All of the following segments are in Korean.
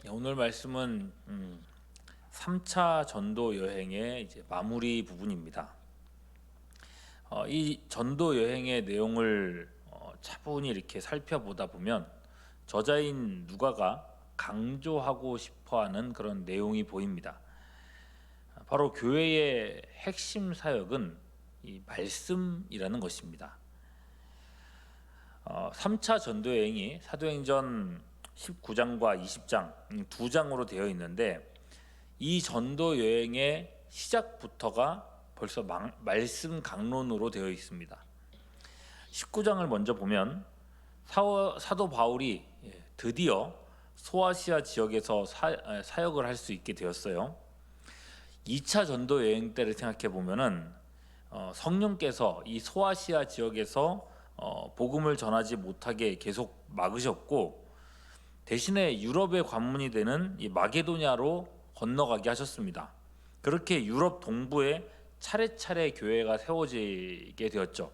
오늘 말씀은 3차 전도 여행의 이제 마무리 부분입니다. 이 전도 여행의 내용을 차분히 이렇게 살펴보다 보면 저자인 누가가 강조하고 싶어하는 그런 내용이 보입니다. 바로 교회의 핵심 사역은 이 말씀이라는 것입니다. 3차 전도 여행이 사도행전 19장과 20장 두 장으로 되어 있는데 이 전도 여행의 시작부터가 벌써 말씀 강론으로 되어 있습니다. 19장을 먼저 보면 사도 바울이 드디어 소아시아 지역에서 사역을 할 수 있게 되었어요. 2차 전도 여행 때를 생각해 보면은 성령께서 이 소아시아 지역에서 복음을 전하지 못하게 계속 막으셨고, 대신에 유럽의 관문이 되는 이 마게도냐로 건너가게 하셨습니다. 그렇게 유럽 동부에 차례차례 교회가 세워지게 되었죠.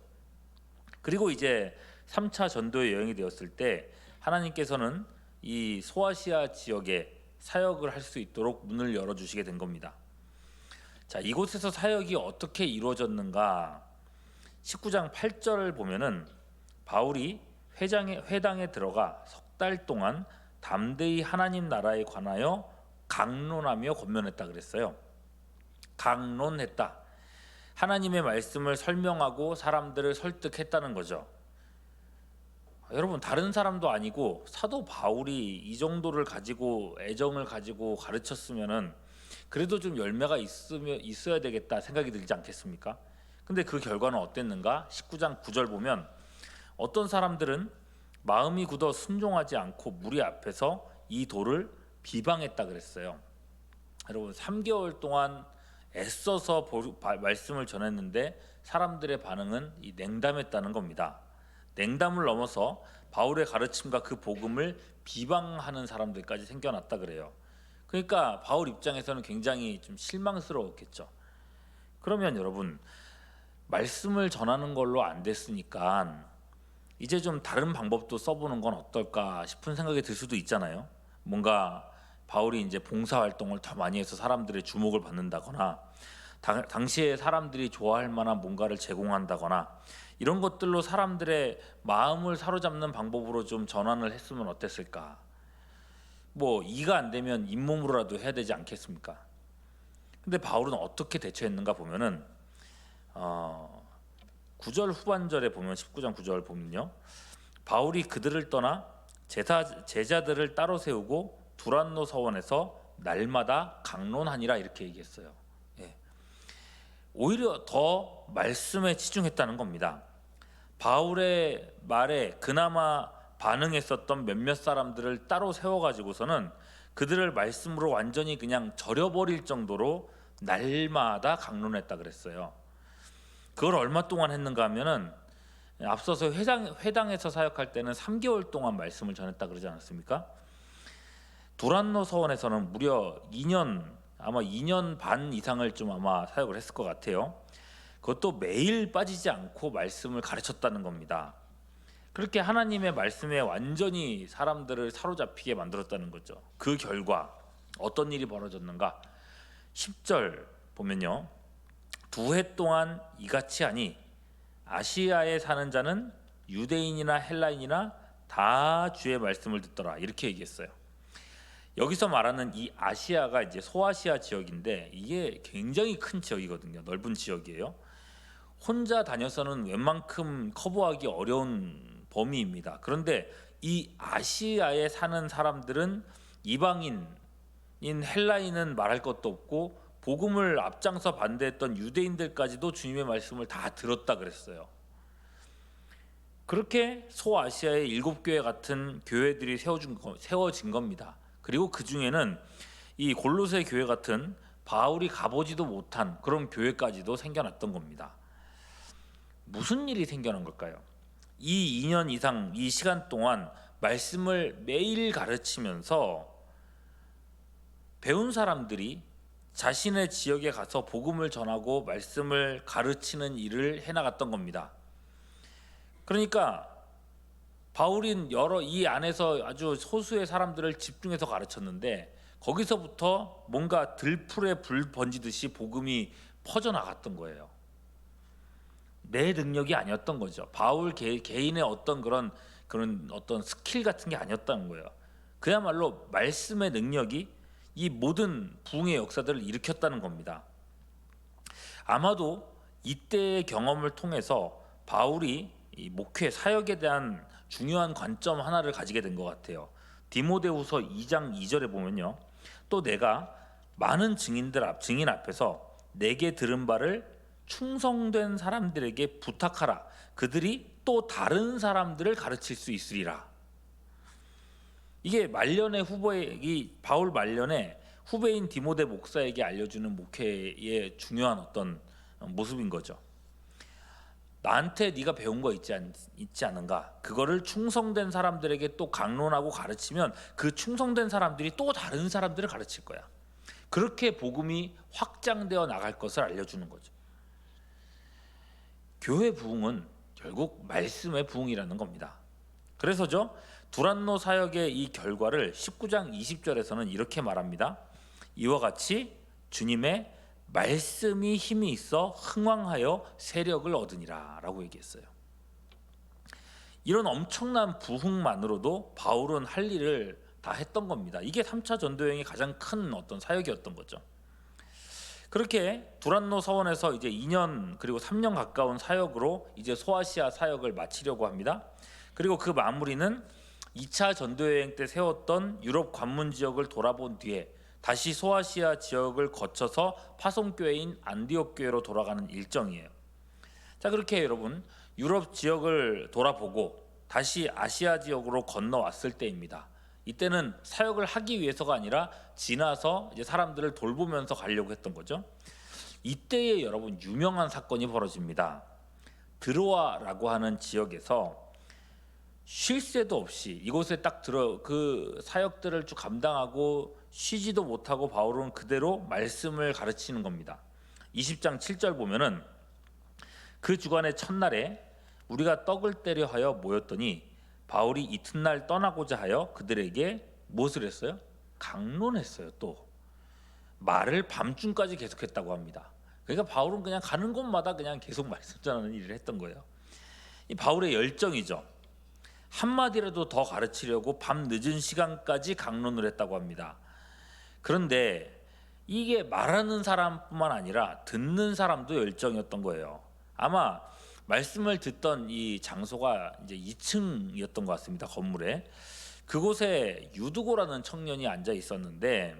그리고 이제 3차 전도의 여행이 되었을 때 하나님께서는 이 소아시아 지역에 사역을 할 수 있도록 문을 열어주시게 된 겁니다. 자, 이곳에서 사역이 어떻게 이루어졌는가? 19장 8절을 보면은 바울이 회당에 들어가 석 달 동안 담대히 하나님 나라에 관하여 강론하며 권면했다 그랬어요. 강론했다. 하나님의 말씀을 설명하고 사람들을 설득했다는 거죠. 여러분, 다른 사람도 아니고 사도 바울이 이 정도를 가지고 애정을 가지고 가르쳤으면은 그래도 좀 열매가 있어야 되겠다 생각이 들지 않겠습니까? 근데 그 결과는 어땠는가? 19장 9절 보면 어떤 사람들은 마음이 굳어 순종하지 않고 무리 앞에서 이 돌을 비방했다 그랬어요. 여러분, 3개월 동안 애써서 말씀을 전했는데 사람들의 반응은 이 냉담했다는 겁니다. 냉담을 넘어서 바울의 가르침과 그 복음을 비방하는 사람들까지 생겨났다 그래요. 그러니까 바울 입장에서는 굉장히 좀 실망스러웠겠죠. 그러면 여러분, 말씀을 전하는 걸로 안 됐으니까 이제 좀 다른 방법도 써보는 건 어떨까 싶은 생각이 들 수도 있잖아요. 뭔가 바울이 이제 봉사 활동을 더 많이 해서 사람들의 주목을 받는다거나 당시에 사람들이 좋아할 만한 뭔가를 제공한다거나 이런 것들로 사람들의 마음을 사로잡는 방법으로 좀 전환을 했으면 어땠을까? 뭐 이가 안 되면 잇몸으로라도 해야 되지 않겠습니까? 근데 바울은 어떻게 대처했는가 보면은 9절 후반절에 보면 19장 9절 보면요, 바울이 그들을 떠나 제자들을 따로 세우고 두란노 서원에서 날마다 강론하니라 이렇게 얘기했어요. 예. 오히려 더 말씀에 치중했다는 겁니다. 바울의 말에 그나마 반응했었던 몇몇 사람들을 따로 세워가지고서는 그들을 말씀으로 완전히 그냥 절여버릴 정도로 날마다 강론했다 그랬어요. 그걸 얼마 동안 했는가 하면은 앞서서 회당에서 사역할 때는 3개월 동안 말씀을 전했다 그러지 않았습니까? 두란노 서원에서는 무려 2년, 아마 2년 반 이상을 좀 아마 사역을 했을 것 같아요. 그것도 매일 빠지지 않고 말씀을 가르쳤다는 겁니다. 그렇게 하나님의 말씀에 완전히 사람들을 사로잡히게 만들었다는 거죠. 그 결과 어떤 일이 벌어졌는가? 10절 보면요, 2해 동안 이같이 하니 아시아에 사는 자는 유대인이나 헬라인이나 다 주의 말씀을 듣더라 이렇게 얘기했어요. 여기서 말하는 이 아시아가 이제 소아시아 지역인데 이게 굉장히 큰 지역이거든요. 넓은 지역이에요. 혼자 다녀서는 웬만큼 커버하기 어려운 범위입니다. 그런데 이 아시아에 사는 사람들은 이방인인 헬라인은 말할 것도 없고 복음을 앞장서 반대했던 유대인들까지도 주님의 말씀을 다 들었다 그랬어요. 그렇게 소아시아의 7교회 같은 교회들이 세워진 겁니다. 그리고 그 중에는 이 골로새 교회 같은 바울이 가보지도 못한 그런 교회까지도 생겨났던 겁니다. 무슨 일이 생겨난 걸까요? 이 2년 이상 이 시간 동안 말씀을 매일 가르치면서 배운 사람들이 자신의 지역에 가서 복음을 전하고 말씀을 가르치는 일을 해나갔던 겁니다. 그러니까 바울인 여러 이 안에서 아주 소수의 사람들을 집중해서 가르쳤는데 거기서부터 뭔가 들풀에 불 번지듯이 복음이 퍼져나갔던 거예요. 내 능력이 아니었던 거죠. 바울 개인의 어떤 그런 어떤 스킬 같은 게 아니었다는 거예요. 그야말로 말씀의 능력이 이 모든 부흥의 역사들을 일으켰다는 겁니다. 아마도 이때의 경험을 통해서 바울이 이 목회 사역에 대한 중요한 관점 하나를 가지게 된 것 같아요. 디모데후서 2장 2절에 보면요, 또 내가 많은 증인 앞에서 내게 들은 바를 충성된 사람들에게 부탁하라. 그들이 또 다른 사람들을 가르칠 수 있으리라. 이게 바울 말년에 후배인 디모데 목사에게 알려주는 목회의 중요한 어떤 모습인 거죠. 나한테 네가 배운 거 있지 않은가? 그거를 충성된 사람들에게 또 강론하고 가르치면 그 충성된 사람들이 또 다른 사람들을 가르칠 거야. 그렇게 복음이 확장되어 나갈 것을 알려주는 거죠. 교회 부흥은 결국 말씀의 부흥이라는 겁니다. 그래서죠, 두란노 사역의 이 결과를 19장 20절에서는 이렇게 말합니다. 이와 같이 주님의 말씀이 힘이 있어 흥왕하여 세력을 얻으니라 라고 얘기했어요. 이런 엄청난 부흥만으로도 바울은 할 일을 다 했던 겁니다. 이게 3차 전도여행의 가장 큰 어떤 사역이었던 거죠. 그렇게 두란노 서원에서 이제 2년 그리고 3년 가까운 사역으로 이제 소아시아 사역을 마치려고 합니다. 그리고 그 마무리는 2차 전도여행 때 세웠던 유럽 관문 지역을 돌아본 뒤에 다시 소아시아 지역을 거쳐서 파송교회인 안디옥 교회로 돌아가는 일정이에요. 자, 그렇게 여러분 유럽 지역을 돌아보고 다시 아시아 지역으로 건너왔을 때입니다. 이때는 사역을 하기 위해서가 아니라 지나서 이제 사람들을 돌보면서 가려고 했던 거죠. 이때에 여러분 유명한 사건이 벌어집니다. 드로아라고 하는 지역에서 쉴 새도 없이 이곳에 딱 그 사역들을 쭉 감당하고 쉬지도 못하고 바울은 그대로 말씀을 가르치는 겁니다. 20장 7절 보면은 그 주간의 첫날에 우리가 떡을 떼려 하여 모였더니 바울이 이튿날 떠나고자 하여 그들에게 무엇을 했어요? 강론했어요. 또 말을 밤중까지 계속했다고 합니다. 그러니까 바울은 그냥 가는 곳마다 그냥 계속 말씀 전하는 일을 했던 거예요. 이 바울의 열정이죠. 한마디라도 더 가르치려고 밤 늦은 시간까지 강론을 했다고 합니다. 그런데 이게 말하는 사람뿐만 아니라 듣는 사람도 열정이었던 거예요. 아마 말씀을 듣던 이 장소가 이제 2층이었던 것 같습니다. 건물에. 그곳에 유두고라는 청년이 앉아 있었는데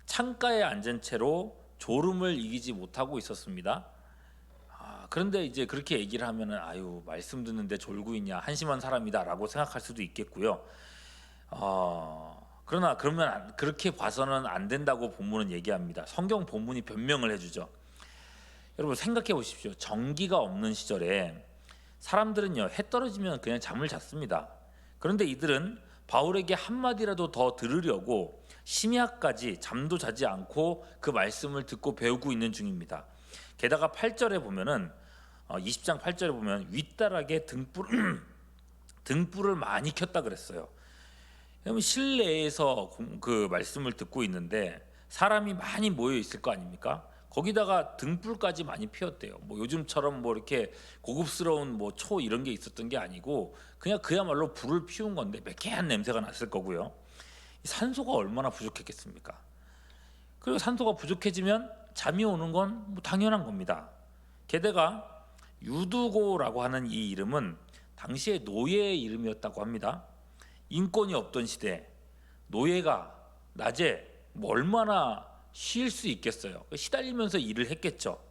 창가에 앉은 채로 졸음을 이기지 못하고 있었습니다. 그런데 이제 그렇게 얘기를 하면은 아유, 말씀 듣는데 졸고 있냐, 한심한 사람이다라고 생각할 수도 있겠고요. 그러나 그렇게 봐서는 안 된다고 본문은 얘기합니다. 성경 본문이 변명을 해주죠. 여러분 생각해 보십시오. 전기가 없는 시절에 사람들은요, 해 떨어지면 그냥 잠을 잤습니다. 그런데 이들은 바울에게 한마디라도 더 들으려고 심야까지 잠도 자지 않고 그 말씀을 듣고 배우고 있는 중입니다. 게다가 8절에 보면은 20장 8절에 보면 윗다락에 등불을 많이 켰다 그랬어요. 그러면 실내에서 그 말씀을 듣고 있는데 사람이 많이 모여 있을 거 아닙니까? 거기다가 등불까지 많이 피웠대요. 뭐 요즘처럼 뭐 이렇게 고급스러운 뭐 초 이런 게 있었던 게 아니고 그냥 그야말로 불을 피운 건데 매캐한 냄새가 났을 거고요. 산소가 얼마나 부족했겠습니까? 그리고 산소가 부족해지면 잠이 오는 건 뭐 당연한 겁니다. 게다가 유두고라고 하는 이 이름은 당시의 노예의 이름이었다고 합니다. 인권이 없던 시대, 노예가 낮에 뭐 얼마나 쉴 수 있겠어요. 시달리면서 일을 했겠죠.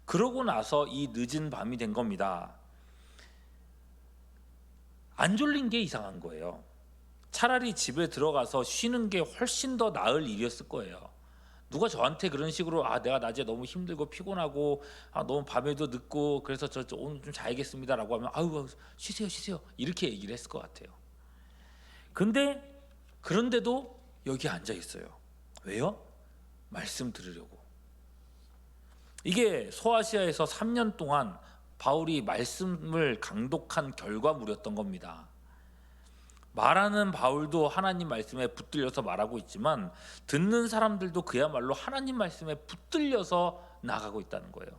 그러고 나서 이 늦은 밤이 된 겁니다. 안 졸린 게 이상한 거예요. 차라리 집에 들어가서 쉬는 게 훨씬 더 나을 일이었을 거예요. 누가 저한테 그런 식으로 내가 낮에 너무 힘들고 피곤하고 너무 밤에도 늦고 그래서 저 오늘 좀 자야겠습니다라고 하면 아유 쉬세요 이렇게 얘기를 했을 것 같아요. 그런데도 여기 앉아 있어요. 왜요? 말씀 들으려고. 이게 소아시아에서 3년 동안 바울이 말씀을 강독한 결과물이었던 겁니다. 말하는 바울도 하나님 말씀에 붙들려서 말하고 있지만 듣는 사람들도 그야말로 하나님 말씀에 붙들려서 나가고 있다는 거예요.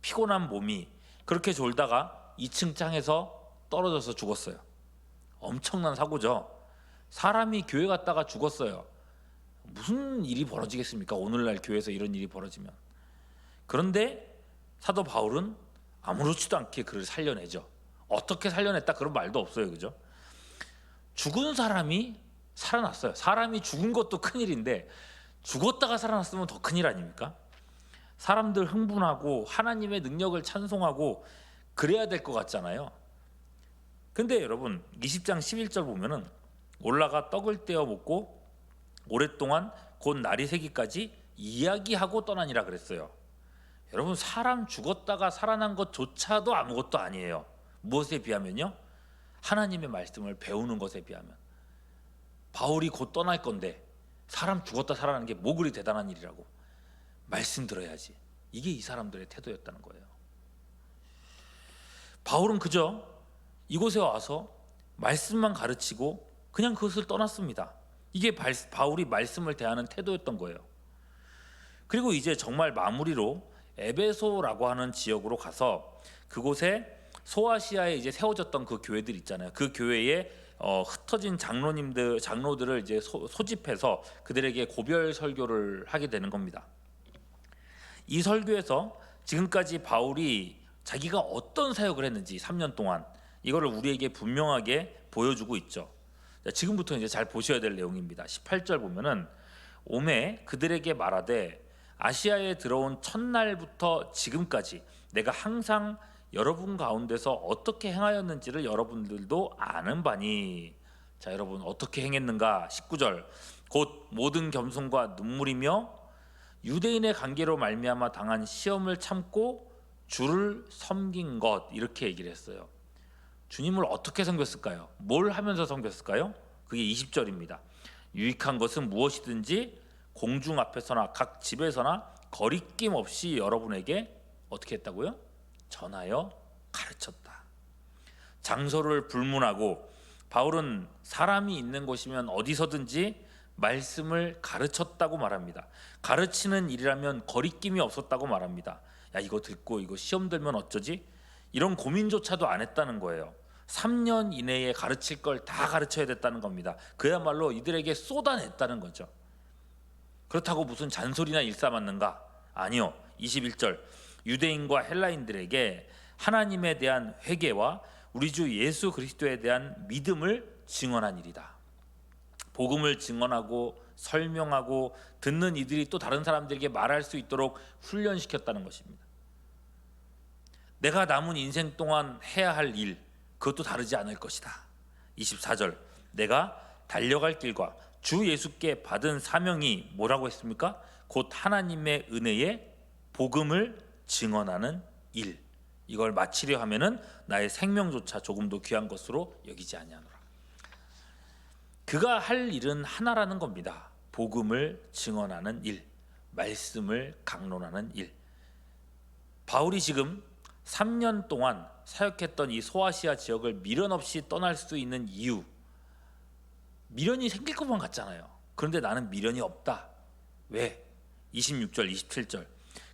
피곤한 몸이 그렇게 졸다가 2층 창에서 떨어져서 죽었어요. 엄청난 사고죠. 사람이 교회 갔다가 죽었어요. 무슨 일이 벌어지겠습니까? 오늘날 교회에서 이런 일이 벌어지면. 그런데 사도 바울은 아무렇지도 않게 그를 살려내죠. 어떻게 살려냈다 그런 말도 없어요. 그죠? 죽은 사람이 살아났어요. 사람이 죽은 것도 큰일인데 죽었다가 살아났으면 더 큰일 아닙니까? 사람들 흥분하고 하나님의 능력을 찬송하고 그래야 될 것 같잖아요. 근데 여러분 20장 11절 보면은 올라가 떡을 떼어 먹고 오랫동안 곧 날이 새기까지 이야기하고 떠나니라 그랬어요. 여러분 사람 죽었다가 살아난 것조차도 아무것도 아니에요. 무엇에 비하면요? 하나님의 말씀을 배우는 것에 비하면. 바울이 곧 떠날 건데 사람 죽었다 살아나는 게 뭐 그리 대단한 일이라고. 말씀 들어야지. 이게 이 사람들의 태도였다는 거예요. 바울은 그저 이곳에 와서 말씀만 가르치고 그냥 그것을 떠났습니다. 이게 바울이 말씀을 대하는 태도였던 거예요. 그리고 이제 정말 마무리로 에베소라고 하는 지역으로 가서 그곳에 소아시아에 이제 세워졌던 그 교회들 있잖아요. 그 교회에 흩어진 장로들을 이제 소집해서 그들에게 고별 설교를 하게 되는 겁니다. 이 설교에서 지금까지 바울이 자기가 어떤 사역을 했는지 3년 동안 이거를 우리에게 분명하게 보여주고 있죠. 지금부터 이제 잘 보셔야 될 내용입니다. 18절 보면은 오매 그들에게 말하되 아시아에 들어온 첫날부터 지금까지 내가 항상 여러분 가운데서 어떻게 행하였는지를 여러분들도 아는 바니. 자, 여러분 어떻게 행했는가? 19절 곧 모든 겸손과 눈물이며 유대인의 관계로 말미암아 당한 시험을 참고 주를 섬긴 것. 이렇게 얘기를 했어요. 주님을 어떻게 섬겼을까요? 뭘 하면서 섬겼을까요? 그게 20절입니다. 유익한 것은 무엇이든지 공중 앞에서나 각 집에서나 거리낌 없이 여러분에게 어떻게 했다고요? 전하여 가르쳤다. 장소를 불문하고 바울은 사람이 있는 곳이면 어디서든지 말씀을 가르쳤다고 말합니다. 가르치는 일이라면 거리낌이 없었다고 말합니다. 야, 이거 듣고 이거 시험 들면 어쩌지? 이런 고민조차도 안 했다는 거예요. 3년 이내에 가르칠 걸 다 가르쳐야 됐다는 겁니다. 그야말로 이들에게 쏟아냈다는 거죠. 그렇다고 무슨 잔소리나 일삼았는가? 아니요. 21절 유대인과 헬라인들에게 하나님에 대한 회개와 우리 주 예수 그리스도에 대한 믿음을 증언한 일이다. 복음을 증언하고 설명하고 듣는 이들이 또 다른 사람들에게 말할 수 있도록 훈련시켰다는 것입니다. 내가 남은 인생 동안 해야 할 일, 그것도 다르지 않을 것이다. 24절 내가 달려갈 길과 주 예수께 받은 사명이 뭐라고 했습니까? 곧 하나님의 은혜의 복음을 증언하는 일. 이걸 마치려 하면은 나의 생명조차 조금도 귀한 것으로 여기지 아니하노라. 그가 할 일은 하나라는 겁니다. 복음을 증언하는 일, 말씀을 강론하는 일. 바울이 지금 3년 동안 사역했던 이 소아시아 지역을 미련 없이 떠날 수 있는 이유, 미련이 생길 것만 같잖아요. 그런데 나는 미련이 없다. 왜? 26절 27절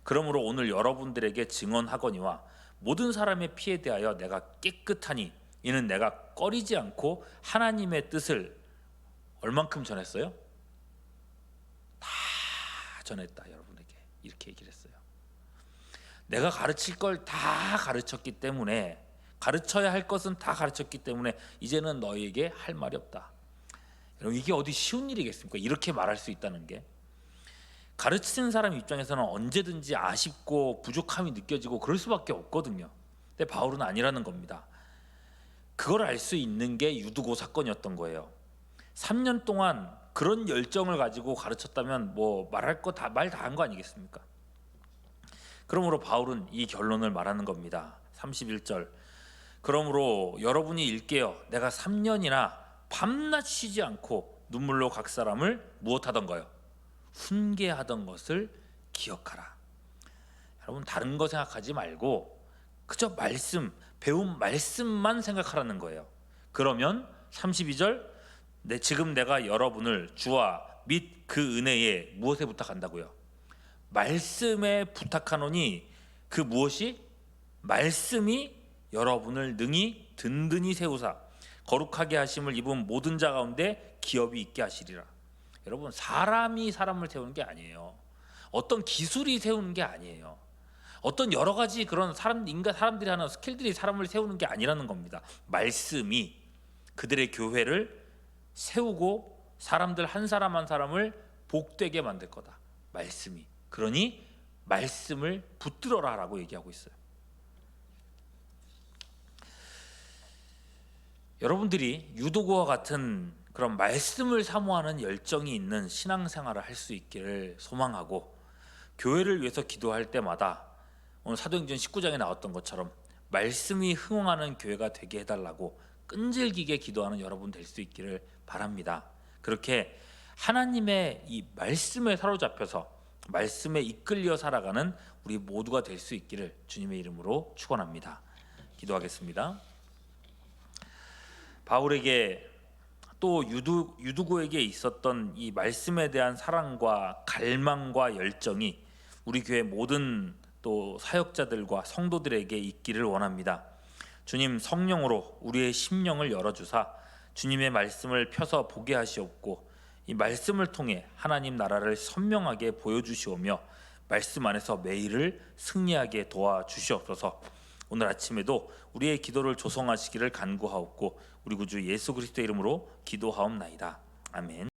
그러므로 오늘 여러분들에게 증언하거니와 모든 사람의 피에 대하여 내가 깨끗하니 이는 내가 꺼리지 않고 하나님의 뜻을 얼만큼 전했어요? 다 전했다. 여러분에게 이렇게 얘기를 했어요. 내가 가르칠 걸 다 가르쳤기 때문에, 가르쳐야 할 것은 다 가르쳤기 때문에 이제는 너희에게 할 말이 없다. 여러분 이게 어디 쉬운 일이겠습니까? 이렇게 말할 수 있다는 게. 가르치는 사람 입장에서는 언제든지 아쉽고 부족함이 느껴지고 그럴 수밖에 없거든요. 근데 바울은 아니라는 겁니다. 그걸 알 수 있는 게 유두고 사건이었던 거예요. 3년 동안 그런 열정을 가지고 가르쳤다면 뭐 말할 거 다 말 다 한 거 아니겠습니까? 그러므로 바울은 이 결론을 말하는 겁니다. 31절 그러므로 여러분이 읽게요. 내가 3년이나 밤낮 쉬지 않고 눈물로 각 사람을 무엇하던가요? 훈계하던 것을 기억하라. 여러분 다른 거 생각하지 말고 그저 말씀, 배운 말씀만 생각하라는 거예요. 그러면 32절 지금 내가 여러분을 주와 및 그 은혜에 무엇에 부탁한다고요? 말씀에 부탁하노니 그 무엇이? 말씀이 여러분을 능히 든든히 세우사 거룩하게 하심을 입은 모든 자 가운데 기업이 있게 하시리라. 여러분, 사람이 사람을 세우는 게 아니에요. 어떤 기술이 세우는 게 아니에요. 어떤 여러 가지 그런 사람들이 하는 스킬들이 사람을 세우는 게 아니라는 겁니다. 말씀이 그들의 교회를 세우고 사람들 한 사람 한 사람을 복되게 만들 거다. 말씀이. 그러니 말씀을 붙들어라라고 얘기하고 있어요. 여러분들이 유도구와 같은 그런 말씀을 사모하는 열정이 있는 신앙생활을 할 수 있기를 소망하고, 교회를 위해서 기도할 때마다 오늘 사도행전 19장에 나왔던 것처럼 말씀이 흥황하는 교회가 되게 해달라고 끈질기게 기도하는 여러분 될 수 있기를 바랍니다. 그렇게 하나님의 이 말씀에 사로잡혀서 말씀에 이끌려 살아가는 우리 모두가 될 수 있기를 주님의 이름으로 축원합니다. 기도하겠습니다. 바울에게 또 유두고에게 있었던 이 말씀에 대한 사랑과 갈망과 열정이 우리 교회 모든 또 사역자들과 성도들에게 있기를 원합니다. 주님, 성령으로 우리의 심령을 열어주사 주님의 말씀을 펴서 보게 하시옵고, 이 말씀을 통해 하나님 나라를 선명하게 보여주시오며 말씀 안에서 매일을 승리하게 도와주시옵소서. 오늘 아침에도 우리의 기도를 조성하시기를 간구하옵고 우리 구주 예수 그리스도의 이름으로 기도하옵나이다. 아멘.